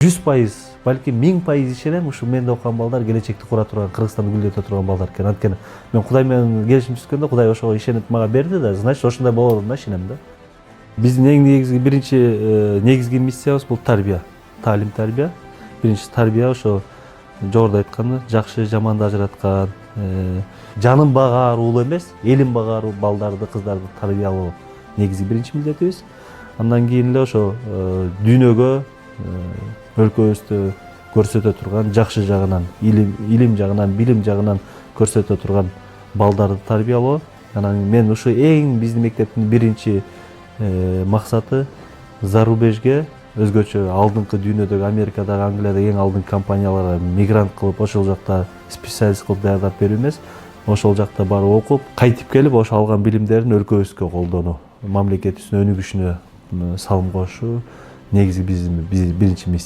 100%, балким 1000% ишенем, ушу менде окуган балдар келечекти кура турган, Кыргызстанды гүлдөтө турган балдар экен. Анткени мен Кудай менен келишим түзгөндө Кудай ошого ишенип мага берди да, значит ошондой болорун да ишенем да. Биздин эң негизги биринчи негизги миссиябыз бул тарбия, таалим тарбия. Биринчи тарбия ошо жогоруда айтканы жакшы жаманды ажыраткан, жанын багаруу эмес, элин багаруу балдарды, кыздарды тарбиялоо негизги биринчи милдетибиз. Андан кийин эле ошо дүйнөгө өлкөбүздү көрсөтө турган, жакшы жагынан, илим жагынан, билим жагынан көрсөтө турган балдарды тарбиялоо. Анан мен ушу эң биздин мектептин биринчи максаты зарубежге, өзгөчө алдыңкы дүйнөдөгү Америкадагы, Англиядагы эң алдыңкы компанияларга мигрант кылып, ошол жакта специалист кылып даярдап берүү эмес, ошол жакта барып окуп, кайтып келип, ошо алган билимдерин өлкөбүзгө колдонуу, мамлекетибиздин өнүгүшүнө салым кошуу негизги биздин биринчи миссия.